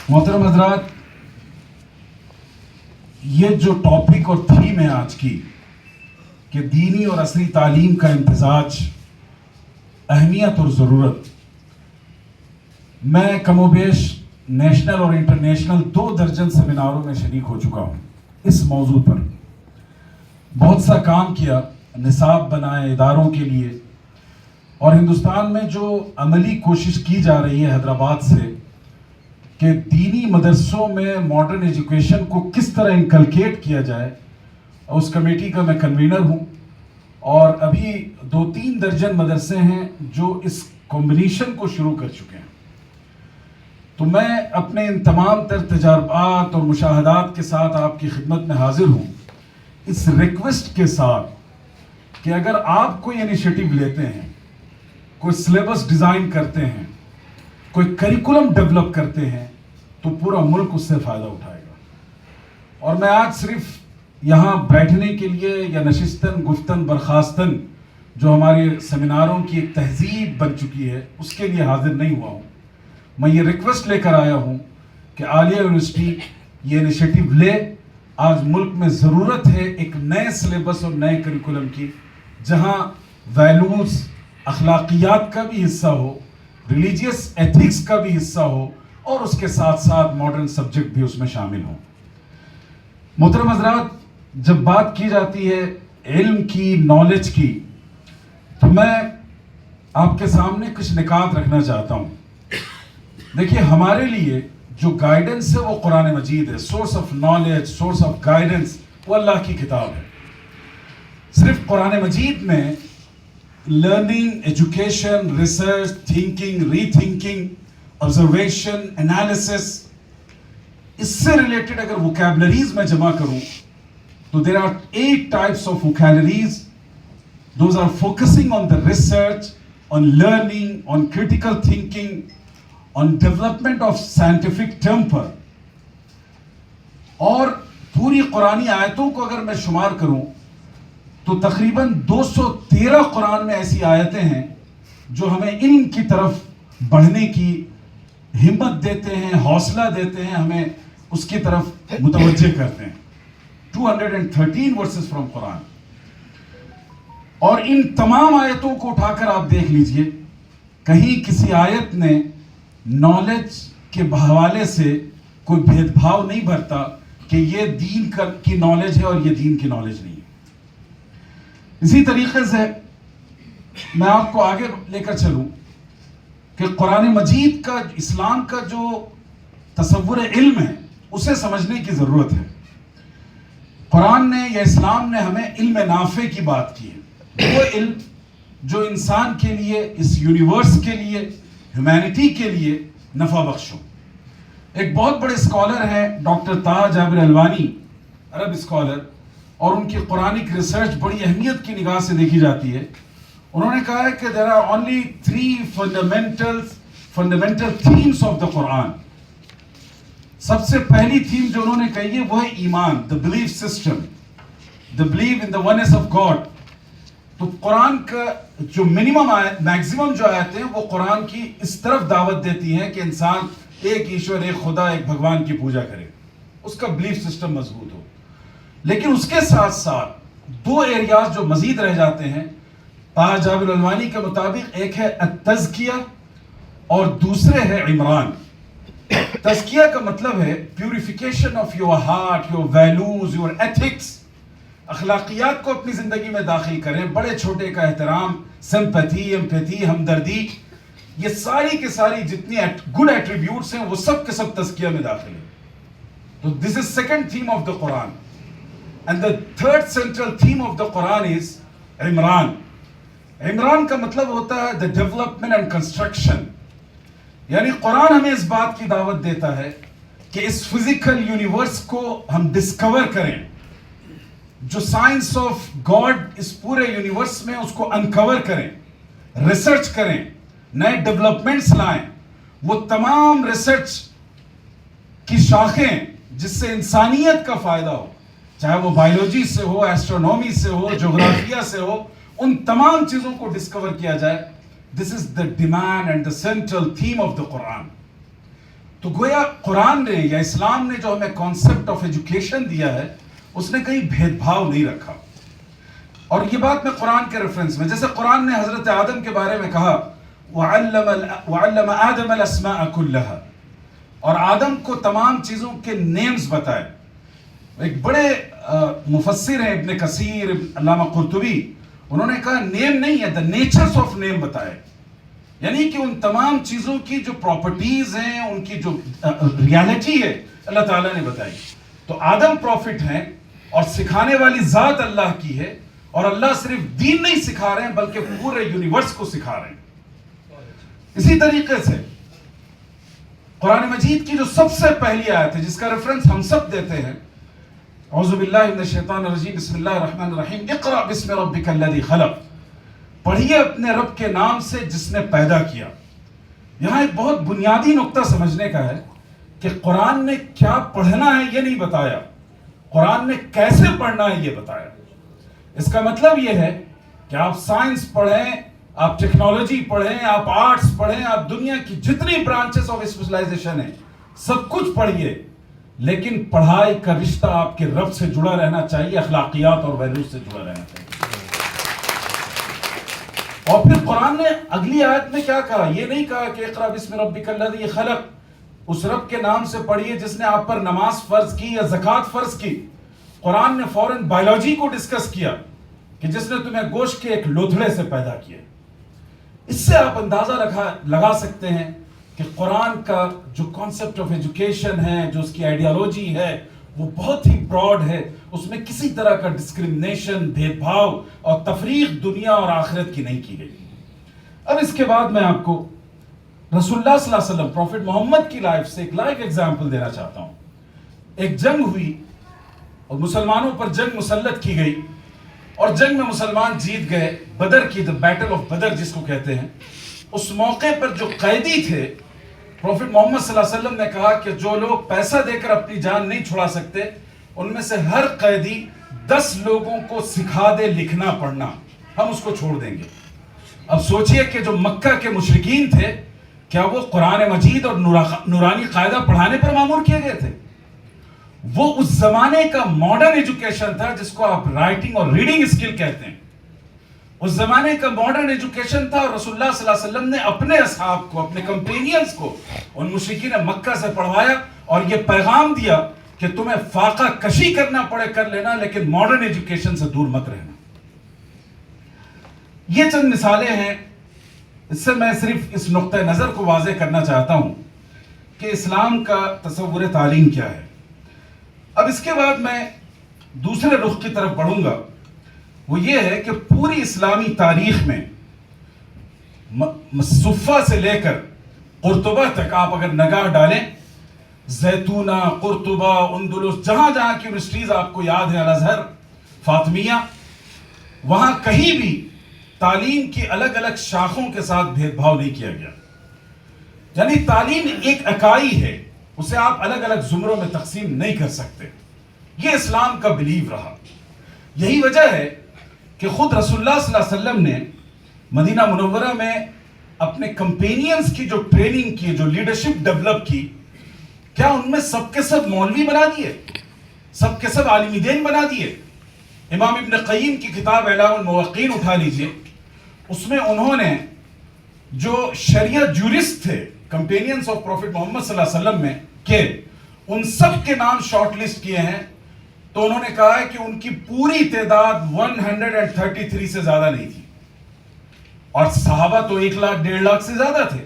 محترم حضرات، یہ جو ٹاپک اور تھیم ہے آج کی کہ دینی اور عصری تعلیم کا امتزاج، اہمیت اور ضرورت، میں کم و بیش نیشنل اور انٹرنیشنل 2 درجن سیمیناروں میں شریک ہو چکا ہوں اس موضوع پر. بہت سا کام کیا، نصاب بنائے اداروں کے لیے، اور ہندوستان میں جو عملی کوشش کی جا رہی ہے حیدرآباد سے کہ دینی مدرسوں میں ماڈرن ایجوکیشن کو کس طرح انکلکیٹ کیا جائے، اس کمیٹی کا میں کنوینر ہوں. اور ابھی 2-3 درجن مدرسے ہیں جو اس کمبینیشن کو شروع کر چکے ہیں. تو میں اپنے ان تمام تر تجربات اور مشاہدات کے ساتھ آپ کی خدمت میں حاضر ہوں، اس ریکویسٹ کے ساتھ کہ اگر آپ کوئی انیشیٹو لیتے ہیں، کوئی سلیبس ڈیزائن کرتے ہیں، کوئی کریکولم ڈیولپ کرتے ہیں، تو پورا ملک اس سے فائدہ اٹھائے گا. اور میں آج صرف یہاں بیٹھنے کے لیے یا نشستن گفتن برخاستن جو ہمارے سیمیناروں کی ایک تہذیب بن چکی ہے اس کے لیے حاضر نہیں ہوا ہوں. میں یہ ریکویسٹ لے کر آیا ہوں کہ عالیہ یونیورسٹی یہ انیشیٹو لے. آج ملک میں ضرورت ہے ایک نئے سلیبس اور نئے کریکولم کی، جہاں ویلیوز، اخلاقیات کا بھی حصہ ہو، ریلیجیس ایتھکس کا بھی حصہ ہو، اور اس کے ساتھ ساتھ ماڈرن سبجیکٹ بھی اس میں شامل ہوں. محترم حضرات، جب بات کی جاتی ہے علم کی، نالج کی، تو میں آپ کے سامنے کچھ نکات رکھنا چاہتا ہوں. دیکھیے، ہمارے لیے جو گائیڈنس ہے وہ قرآن مجید ہے. Source of knowledge, source of guidance وہ اللہ کی کتاب ہے. صرف قرآن مجید میں learning, education, research, thinking, rethinking, observation, analysis, اس سے ریلیٹڈ اگر ووکیبلریز میں جمع کروں تو there are 8 types of vocabularies. Those are focusing on the research, on learning, on critical thinking, on development of scientific temper. اور پوری قرآنی آیتوں کو اگر میں شمار کروں تو تقریباً 213 قرآن میں ایسی آیتیں ہیں جو ہمیں علم کی طرف بڑھنے کی ہمت دیتے ہیں، حوصلہ دیتے ہیں، ہمیں اس کی طرف متوجہ کرتے ہیں. 213 ورسز فرام قرآن. اور ان تمام آیتوں کو اٹھا کر آپ دیکھ لیجئے، کہیں کسی آیت نے نالج کے حوالے سے کوئی بھید بھاؤ نہیں بھرتا کہ یہ دین کی نالج ہے اور یہ دین کی نالج نہیں ہے. اسی طریقے سے میں آپ کو آگے لے کر چلوں کہ قرآن مجید کا، اسلام کا جو تصور علم ہے اسے سمجھنے کی ضرورت ہے. قرآن نے یا اسلام نے ہمیں علم نافع کی بات کی ہے. وہ علم جو انسان کے لیے، اس یونیورس کے لیے، ہیومینٹی کے لیے نفع بخش ہو. ایک بہت بڑے اسکالر ہیں ڈاکٹر طه جابر الوانی، عرب اسکالر، اور ان کی قرآنک ریسرچ بڑی اہمیت کی نگاہ سے دیکھی جاتی ہے. انہوں نے کہا ہے کہ there are only 3 fundamental themes of the Quran. سب سے پہلی تھیم جو انہوں نے کہی ہے وہ ہے ایمان، the belief system, the belief in the oneness of God. تو قرآن کا جو میکسیمم جو آیتیں ہیں وہ قرآن کی اس طرف دعوت دیتی ہیں کہ انسان ایک ایشور، ایک خدا، ایک بھگوان کی پوجا کرے، اس کا بلیف سسٹم مضبوط ہو. لیکن اس کے ساتھ ساتھ 2 ایریاز جو مزید رہ جاتے ہیں طه جابر الوانی کے مطابق، ایک ہے التزکیہ اور دوسرے ہے عمران. تزکیہ کا مطلب ہے purification of your heart, your values, your ethics. اخلاقیات کو اپنی زندگی میں داخل کریں، بڑے چھوٹے کا احترام، سمپیتھی، ایمپیتھی، ہمدردی، یہ ساری کے ساری جتنی گڈ ایٹریبیوٹس ہیں وہ سب کے سب تزکیہ میں داخل ہیں. تو this is second theme of the Quran. And the third central theme of the Quran is umran. عمران کا مطلب ہوتا ہے the development and construction. یعنی قرآن ہمیں اس بات کی دعوت دیتا ہے کہ اس فزیکل یونیورس کو ہم ڈسکور کریں، جو سائنس آف گاڈ اس پورے یونیورس میں اس کو انکور کریں، ریسرچ کریں، نئے ڈیولپمنٹس لائیں. وہ تمام ریسرچ کی شاخیں جس سے انسانیت کا فائدہ ہو، چاہے وہ بائیولوجی سے ہو، ایسٹرونومی سے ہو، جغرافیہ سے ہو، ان تمام چیزوں کو ڈسکور کیا جائے. This is the demand and the central theme of the Quran. تو گویا قرآن نے یا اسلام نے جو ہمیں کانسیپٹ آف ایجوکیشن دیا ہے اس نے کہیں بھید بھاؤ نہیں رکھا. اور یہ بات میں قرآن کے ریفرنس میں, جیسے قرآن نے حضرت آدم کے بارے میں کہا وَعَلَّمَ آدَمَ الْأَسْمَاءَ كُلَّهَا, اور آدم کو تمام چیزوں کے نیمز بتائے. ایک بڑے مفسر ہیں ابن کثیر, علامہ قرطبی, انہوں نے کہا نیم نہیں ہے, دا نیچرز آف نیم بتائے, یعنی کہ ان تمام چیزوں کی جو پراپرٹیز ہیں, ان کی جو ریالٹی ہے اللہ تعالیٰ نے بتائی. تو آدم پروفٹ ہیں اور سکھانے والی ذات اللہ کی ہے, اور اللہ صرف دین نہیں سکھا رہے ہیں بلکہ پورے یونیورس کو سکھا رہے ہیں. اسی طریقے سے قرآن مجید کی جو سب سے پہلی آیت ہے جس کا ریفرنس ہم سب دیتے ہیں, اعوذ باللہ من الشیطان الرجیم بسم اللہ الرحمن الرحیم اقرأ بسم ربک الذی خلق, پڑھیے اپنے رب کے نام سے جس نے پیدا کیا. یہاں ایک بہت بنیادی نقطہ سمجھنے کا ہے کہ قرآن نے کیا پڑھنا ہے یہ نہیں بتایا, قرآن نے کیسے پڑھنا ہے یہ بتایا. اس کا مطلب یہ ہے کہ آپ سائنس پڑھیں, آپ ٹیکنالوجی پڑھیں, آپ آرٹس پڑھیں, آپ دنیا کی جتنی برانچز آف اسپیشلائزیشن ہیں سب کچھ پڑھیے, لیکن پڑھائی کا رشتہ آپ کے رب سے جڑا رہنا چاہیے, اخلاقیات اور ویلیوز سے جڑا رہنا چاہیے. اور پھر قرآن نے اگلی آیت میں کیا کہا, یہ نہیں کہا کہ اقرأ بسم ربک الذی خلق, اس رب کے نام سے پڑھیے جس نے آپ پر نماز فرض کی یا زکوٰۃ فرض کی. قرآن نے فوراً بایولوجی کو ڈسکس کیا کہ جس نے تمہیں گوشت کے ایک لوتھڑے سے پیدا کیا. اس سے آپ اندازہ لگا سکتے ہیں کہ قرآن کا جو کانسیپٹ آف ایجوکیشن ہے, جو اس کی آئیڈیالوجی ہے, وہ بہت ہی براڈ ہے. اس میں کسی طرح کا ڈسکرمنیشن, بھید بھاؤ اور تفریق دنیا اور آخرت کی نہیں کی گئی. اب اس کے بعد میں آپ کو رسول اللہ صلی اللہ علیہ وسلم پروفٹ محمد کی لائف سے ایک لائف ایگزامپل دینا چاہتا ہوں. ایک جنگ ہوئی اور مسلمانوں پر جنگ مسلط کی گئی, اور جنگ میں مسلمان جیت گئے. بدر کی, دا بیٹل آف بدر جس کو کہتے ہیں, اس موقع پر جو قیدی تھے, پروفٹ محمد صلی اللہ علیہ وسلم نے کہا کہ جو لوگ پیسہ دے کر اپنی جان نہیں چھڑا سکتے ان میں سے ہر قیدی 10 لوگوں کو سکھا دے لکھنا پڑھنا, ہم اس کو چھوڑ دیں گے. اب سوچئے کہ جو مکہ کے مشرکین تھے, کیا وہ قرآن مجید اور نورانی قاعدہ پڑھانے پر مامور کیے گئے تھے؟ وہ اس زمانے کا ماڈرن ایجوکیشن تھا جس کو آپ رائٹنگ اور ریڈنگ اسکل کہتے ہیں. اس زمانے کا ماڈرن ایجوکیشن تھا, اور رسول اللہ صلی اللہ علیہ وسلم نے اپنے اصحاب کو, اپنے کمپینینز کو ان مشرکین مکہ سے پڑھوایا اور یہ پیغام دیا کہ تمہیں فاقہ کشی کرنا پڑے کر لینا, لیکن ماڈرن ایجوکیشن سے دور مت رہنا. یہ چند مثالیں ہیں. اس سے میں صرف اس نقطہ نظر کو واضح کرنا چاہتا ہوں کہ اسلام کا تصور تعلیم کیا ہے. اب اس کے بعد میں دوسرے رخ کی طرف بڑھوں گا, وہ یہ ہے کہ پوری اسلامی تاریخ میں صفہ سے لے کر قرطبہ تک آپ اگر نگاہ ڈالیں, زیتونہ, قرطبہ, اندلس, جہاں جہاں کی یونیورسٹیز آپ کو یاد ہے, الازہر, فاطمیہ, وہاں کہیں بھی تعلیم کی الگ الگ شاخوں کے ساتھ بھید بھاؤ نہیں کیا گیا. یعنی تعلیم ایک اکائی ہے, اسے آپ الگ الگ زمروں میں تقسیم نہیں کر سکتے. یہ اسلام کا بلیو رہا. یہی وجہ ہے کہ خود رسول اللہ صلی اللہ علیہ وسلم نے مدینہ منورہ میں اپنے کمپینینز کی جو ٹریننگ کی, جو لیڈرشپ ڈیولپ کی, کیا ان میں سب کے سب مولوی بنا دیے, سب کے سب عالم دین بنا دیے؟ امام ابن قیم کی کتاب اعلام الموقعین اٹھا لیجئے, اس میں انہوں نے جو شریعت جورسٹ تھے کمپینینز آف پروفٹ محمد صلی اللہ علیہ وسلم میں, کہ ان سب کے نام شارٹ لسٹ کیے ہیں, تو انہوں نے کہا ہے کہ ان کی پوری تعداد 133 سے زیادہ نہیں تھی, اور صحابہ تو 1 لاکھ 1.5 لاکھ سے زیادہ تھے.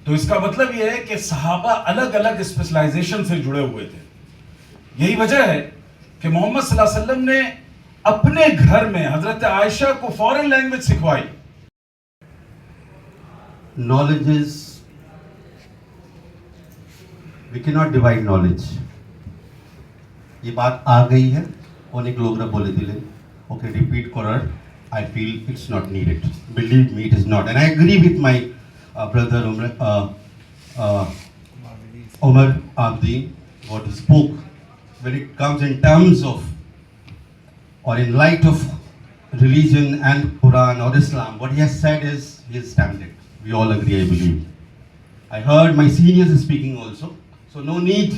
تو اس کا مطلب یہ ہے کہ صحابہ الگ الگ اسپیشلائزیشن سے جڑے ہوئے تھے. یہی وجہ ہے کہ محمد صلی اللہ علیہ وسلم نے اپنے گھر میں حضرت عائشہ کو فارن لینگویج سکھوائی. Knowledge is, we cannot divide knowledge. یہ بات آ گئی ہے, অনেক লোকরা বলে দিলেন, okay, repeat করার, I feel it's not needed. Believe me, it is not. And I agree with my brother Omar Abdi, what he spoke. When it comes in terms of, or in light of religion and Quran or Islam, what he has said is, he has stamped it. We all agree, I believe. I heard my seniors speaking also. So no need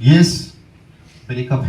Yes, breakup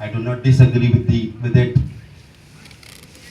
I do not disagree with it.